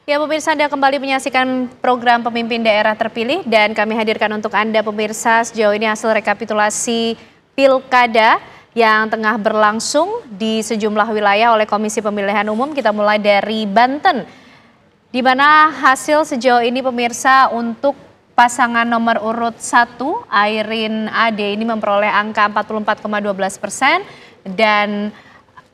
Ya pemirsa, Anda kembali menyaksikan program Pemimpin Daerah Terpilih dan kami hadirkan untuk Anda pemirsa sejauh ini hasil rekapitulasi Pilkada yang tengah berlangsung di sejumlah wilayah oleh Komisi Pemilihan Umum. Kita mulai dari Banten, di mana hasil sejauh ini pemirsa untuk pasangan nomor urut 1 Airin Ade ini memperoleh angka 44,12% dan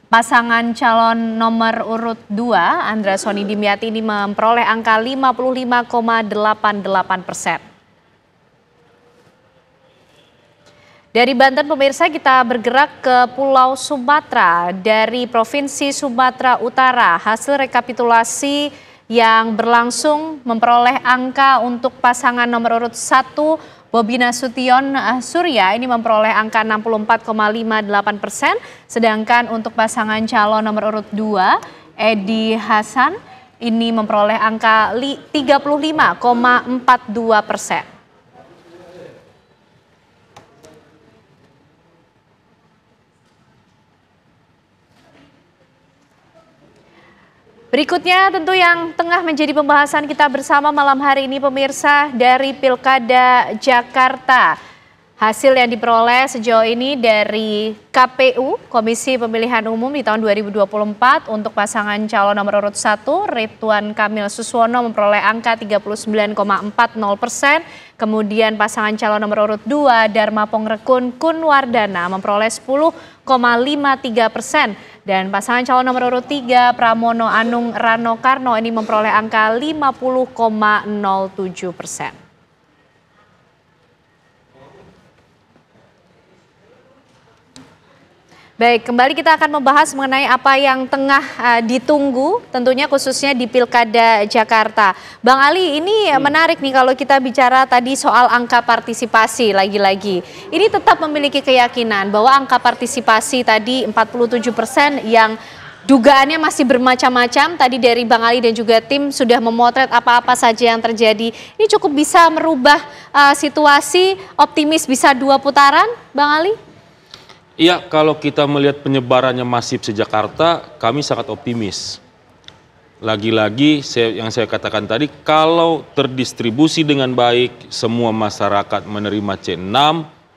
pasangan calon nomor urut 2, Andra Soni Dimyati ini memperoleh angka 55,88%. Dari Banten pemirsa kita bergerak ke Pulau Sumatera. Dari Provinsi Sumatera Utara, hasil rekapitulasi yang berlangsung memperoleh angka untuk pasangan nomor urut 1, Bobi Nasution Surya ini memperoleh angka 64,58%, sedangkan untuk pasangan calon nomor urut 2, Edi Hasan ini memperoleh angka 35,42%. Berikutnya tentu yang tengah menjadi pembahasan kita bersama malam hari ini pemirsa dari Pilkada Jakarta. Hasil yang diperoleh sejauh ini dari KPU, Komisi Pemilihan Umum di tahun 2024 untuk pasangan calon nomor urut 1, Ridwan Kamil Suswono memperoleh angka 39,40%. Kemudian pasangan calon nomor urut 2, Dharma Pongrekun Kunwardana memperoleh 10,53%. Dan pasangan calon nomor urut 3, Pramono Anung Rano Karno ini memperoleh angka 50,07%. Baik, kembali kita akan membahas mengenai apa yang tengah ditunggu tentunya khususnya di Pilkada Jakarta. Bang Ali, ini menarik nih kalau kita bicara tadi soal angka partisipasi lagi-lagi. Ini tetap memiliki keyakinan bahwa angka partisipasi tadi 47% yang dugaannya masih bermacam-macam. Tadi dari Bang Ali dan juga tim sudah memotret apa-apa saja yang terjadi. Ini cukup bisa merubah situasi, optimis bisa 2 putaran, Bang Ali? Iya, kalau kita melihat penyebarannya masif se-Jakarta, kami sangat optimis. Lagi-lagi yang saya katakan tadi, kalau terdistribusi dengan baik, semua masyarakat menerima C6,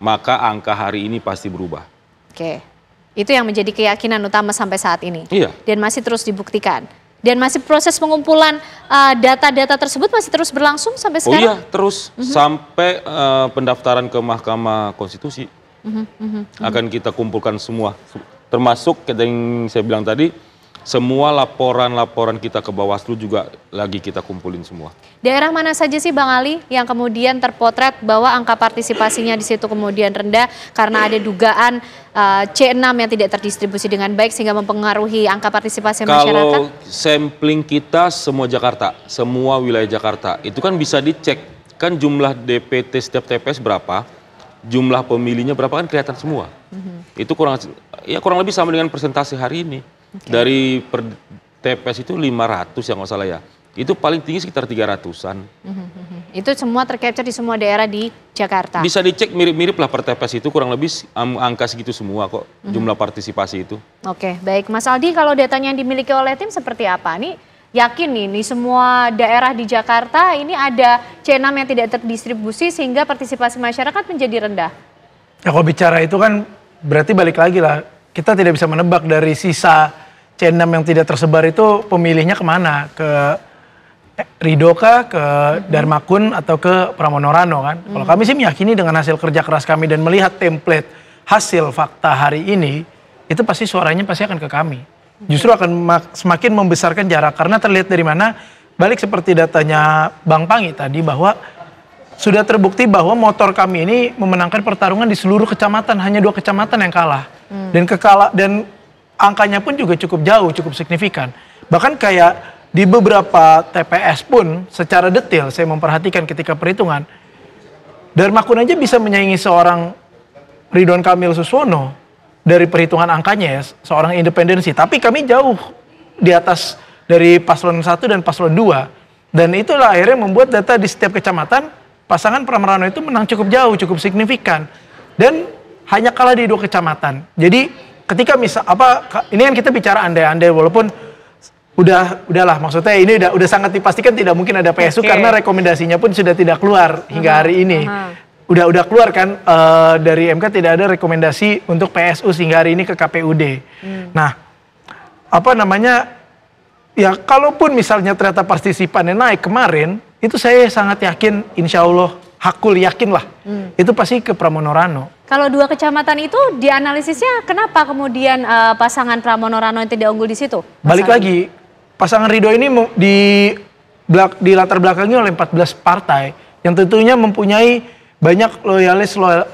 maka angka hari ini pasti berubah. Oke, itu yang menjadi keyakinan utama sampai saat ini. Iya. Dan masih terus dibuktikan. Dan masih proses pengumpulan data-data tersebut masih terus berlangsung sampai sekarang? Oh iya, terus sampai pendaftaran ke Mahkamah Konstitusi. Akan kita kumpulkan semua, termasuk yang saya bilang tadi, semua laporan-laporan kita ke Bawaslu juga lagi kita kumpulin semua. Daerah mana saja sih Bang Ali yang kemudian terpotret bahwa angka partisipasinya di situ kemudian rendah karena ada dugaan C6 yang tidak terdistribusi dengan baik sehingga mempengaruhi angka partisipasi masyarakat? Kalau sampling kita semua Jakarta, semua wilayah Jakarta, itu kan bisa dicek, kan jumlah DPT setiap TPS berapa, jumlah pemilihnya berapa kan kelihatan semua. Itu kurang lebih sama dengan persentase hari ini. Dari per TPS itu 500 ya nggak salah ya. Itu paling tinggi sekitar 300-an. Itu semua tercapture di semua daerah di Jakarta. Bisa dicek mirip-mirip lah per TPS itu kurang lebih angka segitu semua kok jumlah partisipasi itu. Oke, baik Mas Aldi, kalau datanya yang dimiliki oleh tim seperti apa nih? Yakin nih, di semua daerah di Jakarta ini ada C6 yang tidak terdistribusi sehingga partisipasi masyarakat menjadi rendah. Ya kalau bicara itu kan berarti balik lagi lah. Kita tidak bisa menebak dari sisa C6 yang tidak tersebar itu pemilihnya kemana. Ke Ridho kah, ke Dharmakun atau ke Pramono Rano kan. Kalau kami sih meyakini dengan hasil kerja keras kami dan melihat template hasil fakta hari ini, itu pasti suaranya pasti akan ke kami. Justru akan semakin membesarkan jarak karena terlihat dari mana balik seperti datanya Bang Pangi tadi bahwa sudah terbukti bahwa motor kami ini memenangkan pertarungan di seluruh kecamatan, hanya 2 kecamatan yang kalah dan angkanya pun juga cukup jauh, cukup signifikan. Bahkan kayak di beberapa TPS pun secara detail saya memperhatikan ketika perhitungan, Dharmakun aja bisa menyaingi seorang Ridwan Kamil Suswono dari perhitungan angkanya ya, seorang independensi. Tapi kami jauh di atas dari paslon 1 dan paslon 2. Dan itulah akhirnya membuat data di setiap kecamatan, pasangan Pramono itu menang cukup jauh, cukup signifikan. Dan hanya kalah di 2 kecamatan. Jadi ketika ini kan kita bicara andai-andai walaupun udahlah, maksudnya ini udah sangat dipastikan tidak mungkin ada PSU karena rekomendasinya pun sudah tidak keluar hingga hari ini. Udah keluar kan dari MK tidak ada rekomendasi untuk PSU sehingga hari ini ke KPUD. Nah, apa namanya? Ya kalaupun misalnya ternyata partisipannya naik kemarin, itu saya sangat yakin, insya Allah, hakul yakin lah, itu pasti ke Pramono Rano. Kalau 2 kecamatan itu dianalisisnya kenapa kemudian pasangan Pramono Rano yang tidak unggul di situ? Balik lagi, pasangan Ridho ini di latar belakangi oleh 14 partai yang tentunya mempunyai banyak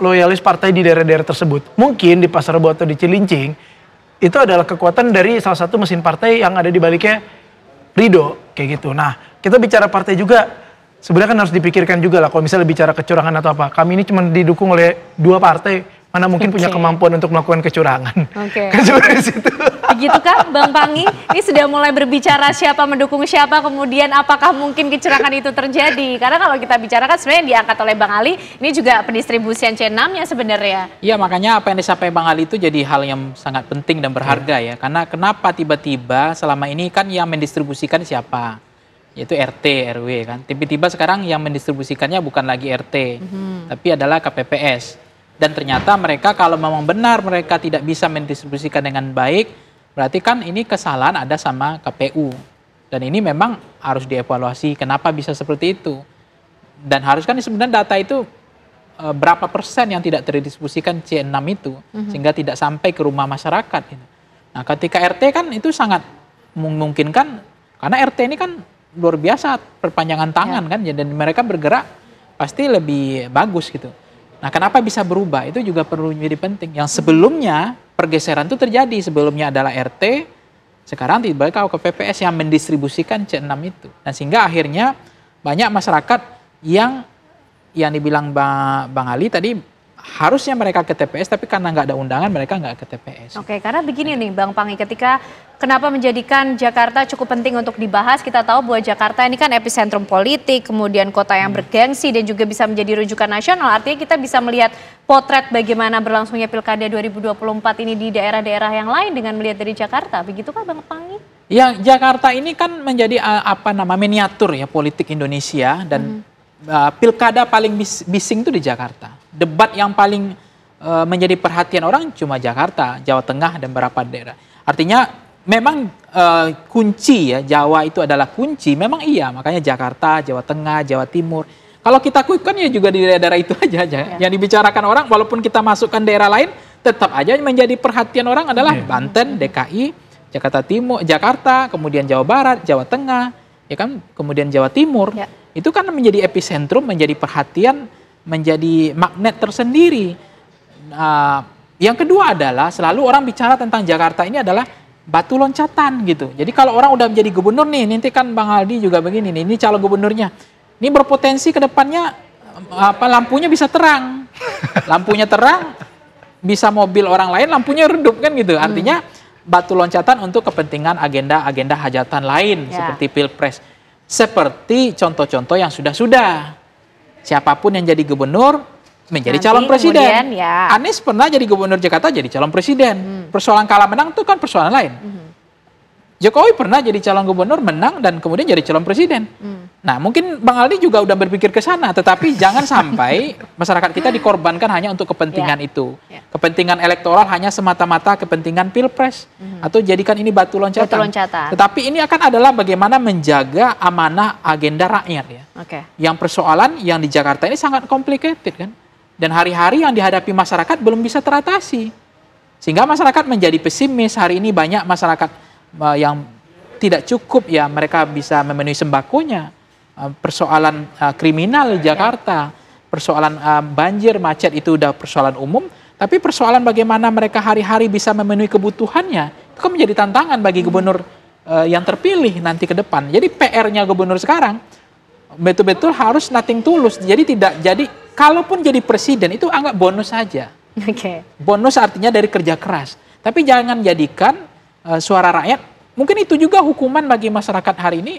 loyalis partai di daerah-daerah tersebut. Mungkin di Pasar Rebo atau di Cilincing, itu adalah kekuatan dari salah satu mesin partai yang ada di baliknya Ridho, kayak gitu. Nah, kita bicara partai juga, sebenarnya kan harus dipikirkan juga lah, kalau misalnya bicara kecurangan atau apa. Kami ini cuma didukung oleh 2 partai, mana mungkin punya kemampuan untuk melakukan kecurangan. Kan sebenarnya di situ. Begitu kan, Bang Panggi? Ini sudah mulai berbicara siapa mendukung siapa, kemudian apakah mungkin kecurangan itu terjadi? Karena kalau kita bicara kan sebenarnya yang diangkat oleh Bang Ali, ini juga pendistribusian C6-nya sebenarnya. Iya, makanya apa yang disampaikan Bang Ali itu jadi hal yang sangat penting dan berharga ya. Karena kenapa tiba-tiba selama ini kan yang mendistribusikan siapa? Yaitu RT, RW kan. Tiba-tiba sekarang yang mendistribusikannya bukan lagi RT, tapi adalah KPPS. Dan ternyata mereka kalau memang benar mereka tidak bisa mendistribusikan dengan baik, berarti kan ini kesalahan ada sama KPU. Dan ini memang harus dievaluasi kenapa bisa seperti itu. Dan harus kan sebenarnya data itu berapa persen yang tidak terdistribusikan C6 itu, sehingga tidak sampai ke rumah masyarakat. Nah ketika RT kan itu sangat memungkinkan, karena RT ini kan luar biasa perpanjangan tangan kan, dan mereka bergerak pasti lebih bagus gitu. Nah kenapa bisa berubah itu juga perlu menjadi penting. Yang sebelumnya pergeseran itu terjadi, sebelumnya adalah RT, sekarang tiba-tiba ke PPS yang mendistribusikan C6 itu. Dan sehingga akhirnya banyak masyarakat yang dibilang Bang Ali tadi, harusnya mereka ke TPS, tapi karena nggak ada undangan mereka nggak ke TPS. Oke, karena begini nih Bang Panggi, ketika kenapa menjadikan Jakarta cukup penting untuk dibahas, kita tahu bahwa Jakarta ini kan epicentrum politik, kemudian kota yang bergengsi dan juga bisa menjadi rujukan nasional, artinya kita bisa melihat potret bagaimana berlangsungnya Pilkada 2024 ini di daerah-daerah yang lain dengan melihat dari Jakarta, begitu kan Bang Panggi? Ya, Jakarta ini kan menjadi miniatur ya politik Indonesia, dan pilkada paling bising itu di Jakarta. Debat yang paling menjadi perhatian orang cuma Jakarta, Jawa Tengah, dan beberapa daerah. Artinya memang kunci ya, Jawa itu adalah kunci, memang iya, makanya Jakarta, Jawa Tengah, Jawa Timur. Kalau kita kuikkan ya juga di daerah itu aja. Yang dibicarakan orang, walaupun kita masukkan daerah lain, tetap aja menjadi perhatian orang adalah Banten, DKI, Jakarta Timur, Jakarta, kemudian Jawa Barat, Jawa Tengah, ya kan, kemudian Jawa Timur. Itu kan menjadi epicentrum, menjadi perhatian, menjadi magnet tersendiri. Yang kedua adalah selalu orang bicara tentang Jakarta ini adalah batu loncatan gitu. Jadi kalau orang udah menjadi gubernur nih, nanti kan Bang Aldi juga begini nih, ini calon gubernurnya. Ini berpotensi ke depannya lampunya bisa terang. Lampunya terang, bisa mobil orang lain, lampunya redup kan gitu. Artinya batu loncatan untuk kepentingan agenda hajatan lain seperti Pilpres. Seperti contoh-contoh yang sudah-sudah. Siapapun yang jadi gubernur menjadi calon presiden. Anies pernah jadi gubernur Jakarta jadi calon presiden. Persoalan kalah menang itu kan persoalan lain. Jokowi pernah jadi calon gubernur, menang, dan kemudian jadi calon presiden. Nah mungkin Bang Aldi juga udah berpikir ke sana, tetapi jangan sampai masyarakat kita dikorbankan hanya untuk kepentingan itu. Kepentingan elektoral hanya semata-mata kepentingan Pilpres. Atau jadikan ini batu loncatan. Tetapi ini akan adalah bagaimana menjaga amanah agenda rakyat ya. Yang persoalan yang di Jakarta ini sangat complicated kan. Dan hari-hari yang dihadapi masyarakat belum bisa teratasi. Sehingga masyarakat menjadi pesimis. Hari ini banyak masyarakat yang tidak cukup ya, mereka bisa memenuhi sembakonya. Persoalan kriminal di Jakarta, persoalan banjir, macet itu udah persoalan umum. Tapi persoalan bagaimana mereka hari-hari bisa memenuhi kebutuhannya, itu kan menjadi tantangan bagi gubernur yang terpilih nanti ke depan. Jadi PR-nya gubernur sekarang betul-betul harus nothing tulus. Jadi tidak jadi, kalaupun jadi presiden itu anggap bonus saja. Bonus artinya dari kerja keras. Tapi jangan jadikan suara rakyat, mungkin itu juga hukuman bagi masyarakat hari ini.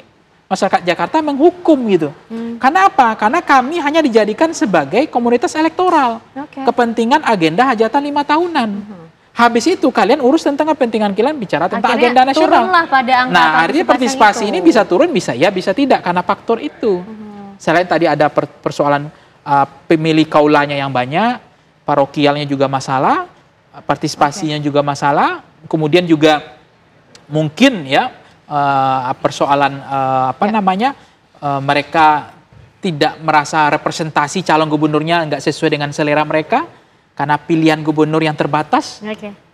Masyarakat Jakarta menghukum gitu. Karena apa? Karena kami hanya dijadikan sebagai komunitas elektoral. Kepentingan agenda hajatan 5 tahunan. Habis itu kalian urus tentang kepentingan kalian, bicara tentang Akhirnya agenda nasional. turunlah pada angka Nah, artinya partisipasi itu. ini bisa turun, bisa ya, bisa tidak, karena faktor itu. Selain tadi ada persoalan pemilih kaulanya yang banyak, parokialnya juga masalah, partisipasinya juga masalah, kemudian juga mungkin ya persoalan mereka tidak merasa representasi calon gubernurnya nggak sesuai dengan selera mereka karena pilihan gubernur yang terbatas.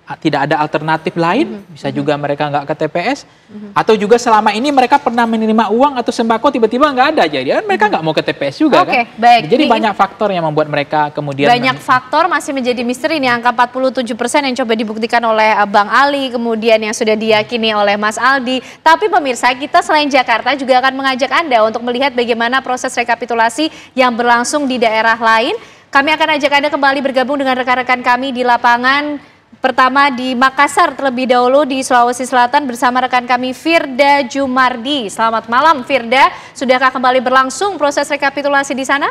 Tidak ada alternatif lain, bisa juga mereka nggak ke TPS, atau juga selama ini mereka pernah menerima uang atau sembako tiba-tiba nggak ada, jadi mereka nggak mau ke TPS juga kan. Baik. Jadi banyak faktor yang membuat mereka kemudian banyak faktor masih menjadi misteri ini, angka 47% yang coba dibuktikan oleh Bang Ali, kemudian yang sudah diyakini oleh Mas Aldi. Tapi pemirsa, kita selain Jakarta juga akan mengajak Anda untuk melihat bagaimana proses rekapitulasi yang berlangsung di daerah lain. Kami akan ajak Anda kembali bergabung dengan rekan-rekan kami di lapangan. Pertama di Makassar terlebih dahulu di Sulawesi Selatan bersama rekan kami Firda Jumardi. Selamat malam Firda, sudahkah kembali berlangsung proses rekapitulasi di sana?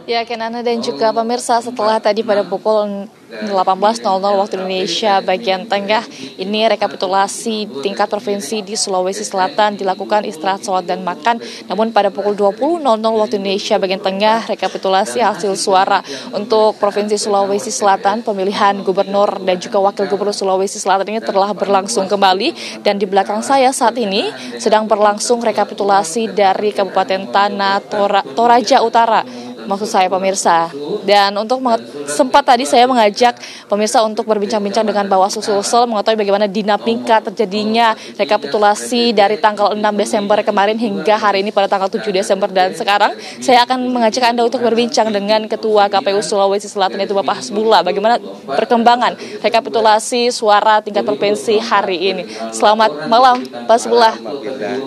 Ya, Kenana dan juga pemirsa, setelah tadi pada pukul 18.00 waktu Indonesia bagian tengah, ini rekapitulasi tingkat provinsi di Sulawesi Selatan dilakukan istirahat sholat dan makan. Namun pada pukul 20.00 waktu Indonesia bagian tengah, rekapitulasi hasil suara untuk Provinsi Sulawesi Selatan, pemilihan gubernur dan juga wakil gubernur Sulawesi Selatan ini telah berlangsung kembali. Dan di belakang saya saat ini sedang berlangsung rekapitulasi dari Kabupaten Tanah Toraja Utara. Maksud saya pemirsa. Dan untuk sempat tadi saya mengajak pemirsa untuk berbincang-bincang dengan Bawaslu Sulsel mengetahui bagaimana dinamika terjadinya rekapitulasi dari tanggal 6 Desember kemarin hingga hari ini pada tanggal 7 Desember. Dan sekarang saya akan mengajak Anda untuk berbincang dengan Ketua KPU Sulawesi Selatan yaitu Bapak Hasbullah. Bagaimana perkembangan rekapitulasi suara tingkat provinsi hari ini. Selamat malam Pak Hasbullah.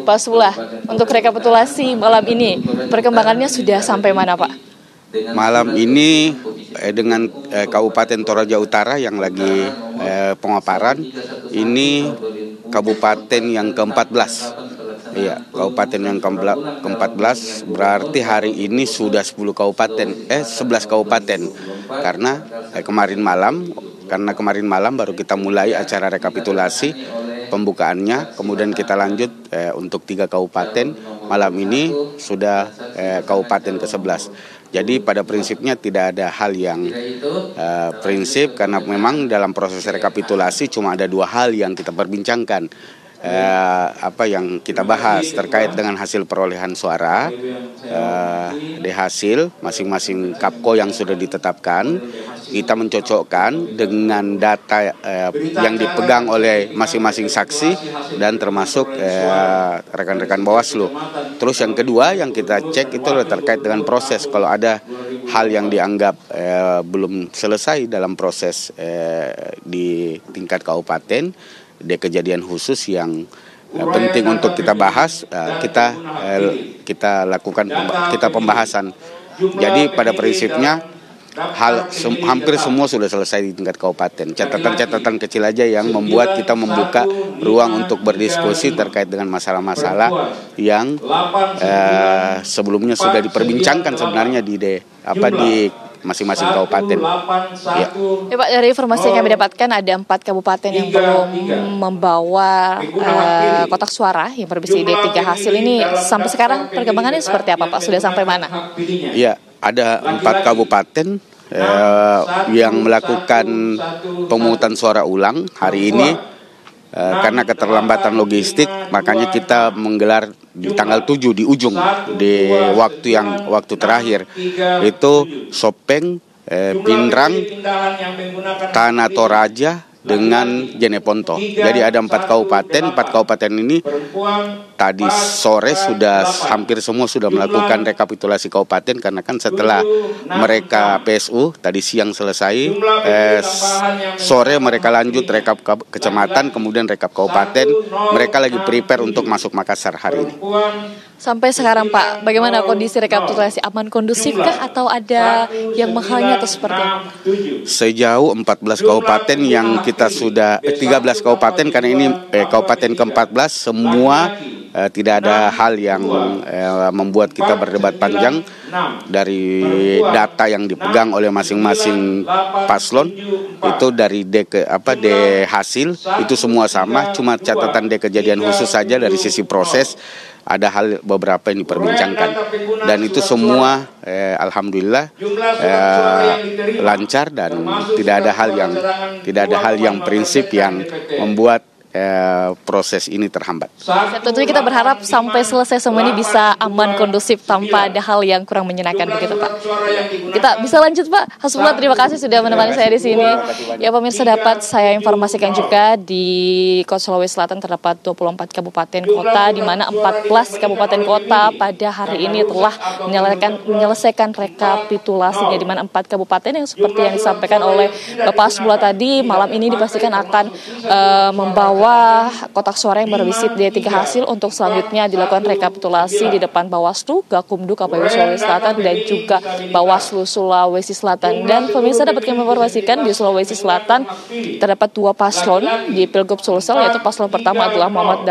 Pak Hasbullah, untuk rekapitulasi malam ini perkembangannya sudah sampai mana Pak? Malam ini dengan Kabupaten Toraja Utara yang lagi pemaparan, ini kabupaten yang ke-14. Iya, kabupaten yang ke-14 berarti hari ini sudah 11 kabupaten. Karena kemarin malam baru kita mulai acara rekapitulasi pembukaannya, kemudian kita lanjut untuk 3 kabupaten. Malam ini sudah kabupaten ke-11. Jadi pada prinsipnya tidak ada hal yang prinsip, karena memang dalam proses rekapitulasi cuma ada 2 hal yang kita perbincangkan. Yang kita bahas terkait dengan hasil perolehan suara, di hasil masing-masing Kapko yang sudah ditetapkan, kita mencocokkan dengan data yang dipegang oleh masing-masing saksi dan termasuk rekan-rekan Bawaslu. Terus yang kedua yang kita cek itu terkait dengan proses, kalau ada hal yang dianggap belum selesai dalam proses di tingkat kabupaten, ada kejadian khusus yang penting untuk kita bahas, kita lakukan pembahasan. Jadi pada prinsipnya hampir semua sudah selesai di tingkat kabupaten. Catatan-catatan kecil aja yang membuat kita membuka ruang untuk berdiskusi terkait dengan masalah-masalah yang sebelumnya sudah diperbincangkan sebenarnya di masing-masing kabupaten. Ya Pak, dari informasi yang kami dapatkan ada 4 kabupaten yang belum membawa kotak suara yang berisi D3 hasil ini. Sampai sekarang perkembangannya seperti apa Pak? Sudah sampai mana? Iya, ada 4 kabupaten yang melakukan pemungutan suara ulang hari ini. Karena keterlambatan logistik, makanya kita menggelar di tanggal 7 di ujung, di waktu terakhir itu Sopeng, Pindrang, Tanah Toraja dengan Jeneponto. Jadi ada 4 kabupaten ini tadi sore sudah hampir semua sudah melakukan rekapitulasi kabupaten, karena kan setelah mereka PSU tadi siang selesai, sore mereka lanjut rekap kecamatan, kemudian rekap kabupaten. Mereka lagi prepare untuk masuk Makassar hari ini. Sampai sekarang Pak, bagaimana kondisi rekapitulasi? Aman, kondusifkah atau ada yang menghalangnya atau seperti apa? Sejauh 14 kabupaten yang kita sudah 13 kabupaten, karena ini kabupaten ke-14 semua tidak ada hal yang membuat kita berdebat panjang. Dari data yang dipegang oleh masing-masing paslon itu dari D hasil itu semua sama, cuma catatan D kejadian khusus saja dari sisi proses ada hal beberapa yang diperbincangkan, dan itu semua alhamdulillah lancar dan tidak ada hal yang prinsip yang membuat proses ini terhambat. Tentunya kita berharap sampai selesai semua ini bisa aman, kondusif, tanpa ada hal yang kurang menyenangkan begitu Pak. Kita bisa lanjut Pak. Hasbullah, terima kasih sudah menemani saya di sini. Ya pemirsa, dapat saya informasikan juga di Kota Sulawesi Selatan terdapat 24 kabupaten kota, di mana 14 kabupaten kota pada hari ini telah menyelesaikan rekapitulasinya, di mana 4 kabupaten yang seperti yang disampaikan oleh Bapak Hasbullah tadi, malam ini dipastikan akan membawa kotak suara yang berisi D3 hasil untuk selanjutnya dilakukan rekapitulasi di depan Bawaslu, Gakumdu KPU Sulawesi Selatan dan juga Bawaslu Sulawesi Selatan. Dan pemirsa dapat kami informasikan di Sulawesi Selatan terdapat 2 paslon di Pilgub Sulsel, yaitu paslon pertama adalah Muhammad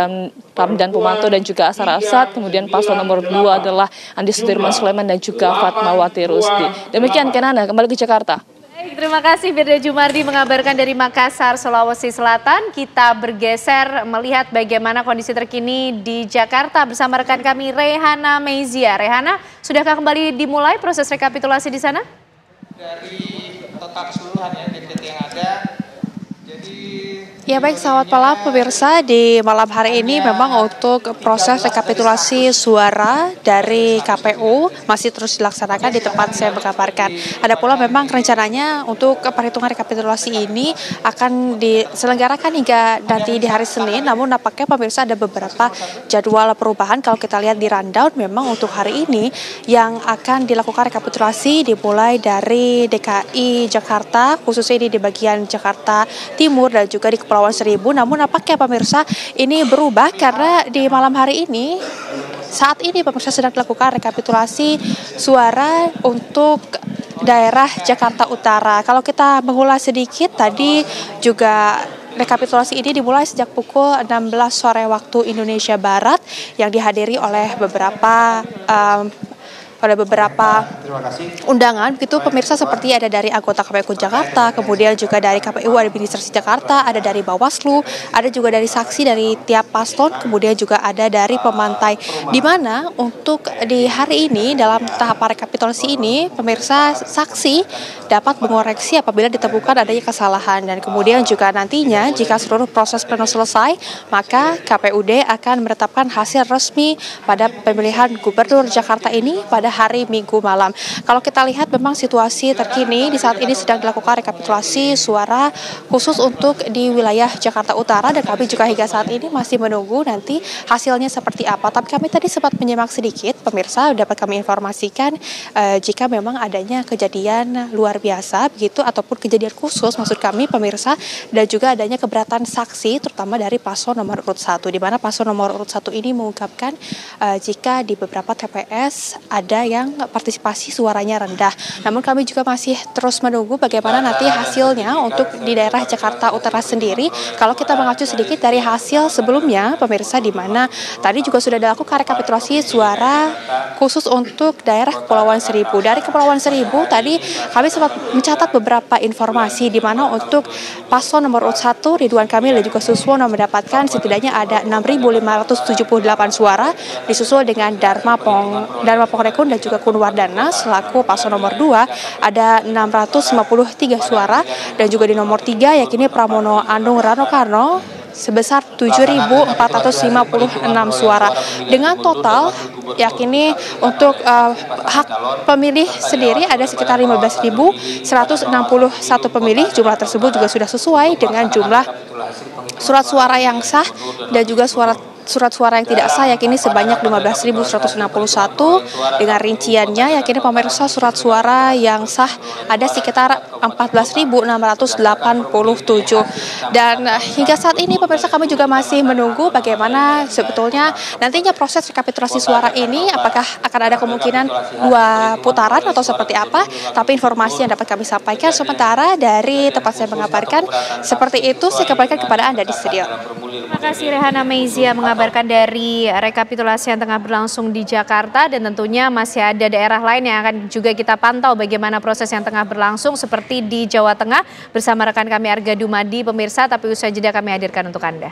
Ramdan Pumanto dan juga Asar Asad, kemudian paslon nomor 2 adalah Andi Sudirman Sulaiman dan juga Fatmawati Rusdi. Demikian Kenana, kembali ke Jakarta. Terima kasih Firda Jumardi mengabarkan dari Makassar, Sulawesi Selatan. Kita bergeser melihat bagaimana kondisi terkini di Jakarta bersama rekan kami Rehana Meizia. Rehana, sudahkah kembali dimulai proses rekapitulasi di sana? Dari total keseluruhan ya DPT yang ada, jadi ya baik, selamat malam pemirsa. Di malam hari ini memang untuk proses rekapitulasi suara dari KPU masih terus dilaksanakan di tempat saya mengabarkan. Ada pula memang rencananya untuk perhitungan rekapitulasi ini akan diselenggarakan hingga nanti di hari Senin, namun nampaknya pemirsa ada beberapa jadwal perubahan. Kalau kita lihat di rundown, memang untuk hari ini yang akan dilakukan rekapitulasi dimulai dari DKI Jakarta, khususnya ini di bagian Jakarta Timur dan juga di Kepulauan Seribu. Namun nampaknya pemirsa ini berubah karena di malam hari ini, saat ini pemirsa sedang dilakukan rekapitulasi suara untuk daerah Jakarta Utara. Kalau kita mengulas sedikit, tadi juga rekapitulasi ini dimulai sejak pukul 16 sore waktu Indonesia Barat yang dihadiri oleh beberapa undangan begitu pemirsa, seperti ada dari anggota KPU Jakarta, kemudian juga dari KPU Administrasi Jakarta, ada dari Bawaslu, ada juga dari saksi dari tiap paslon, kemudian juga ada dari pemantai, di mana untuk di hari ini dalam tahap rekapitulasi ini pemirsa saksi dapat mengoreksi apabila ditemukan adanya kesalahan, dan kemudian juga nantinya jika seluruh proses pleno selesai maka KPUD akan menetapkan hasil resmi pada pemilihan Gubernur Jakarta ini pada hari Minggu malam. Kalau kita lihat memang situasi terkini di saat ini sedang dilakukan rekapitulasi suara khusus untuk di wilayah Jakarta Utara, dan kami juga hingga saat ini masih menunggu nanti hasilnya seperti apa. Tapi kami tadi sempat menyimak sedikit pemirsa, dapat kami informasikan jika memang adanya kejadian luar biasa begitu ataupun kejadian khusus maksud kami pemirsa, dan juga adanya keberatan saksi terutama dari paslon nomor urut 1, di mana paslon nomor urut 1 ini mengungkapkan jika di beberapa TPS ada yang partisipasi suaranya rendah. Namun kami juga masih terus menunggu bagaimana nanti hasilnya untuk di daerah Jakarta Utara sendiri. Kalau kita mengacu sedikit dari hasil sebelumnya pemirsa, di mana tadi juga sudah dilakukan rekapitulasi suara khusus untuk daerah Kepulauan Seribu. Dari Kepulauan Seribu tadi kami sempat mencatat beberapa informasi, di mana untuk paslon nomor urut 1 Ridwan Kamil dan juga Suswono mendapatkan setidaknya ada 6.578 suara, disusul dengan Dharma Pongrekun dan juga Kunwardana selaku paslon nomor 2 ada 653 suara, dan juga di nomor 3 yakni Pramono Anung Rano Karno sebesar 7.456 suara. Dengan total yakni untuk hak pemilih sendiri ada sekitar 15.161 pemilih. Jumlah tersebut juga sudah sesuai dengan jumlah surat suara yang sah dan juga surat suara yang tidak sah yakni sebanyak 15.161, dengan rinciannya yakni pemirsa surat suara yang sah ada sekitar 14.687, dan hingga saat ini pemirsa kami juga masih menunggu bagaimana sebetulnya nantinya proses rekapitulasi suara ini, apakah akan ada kemungkinan 2 putaran atau seperti apa. Tapi informasi yang dapat kami sampaikan sementara dari tempat saya mengabarkan seperti itu, saya kembalikan kepada Anda di studio. Terima kasih Rehana Meizia mengabarkan kabarkan dari rekapitulasi yang tengah berlangsung di Jakarta, dan tentunya masih ada daerah lain yang akan juga kita pantau bagaimana proses yang tengah berlangsung seperti di Jawa Tengah bersama rekan kami Arga Dumadi pemirsa, tapi usai jeda kami hadirkan untuk Anda.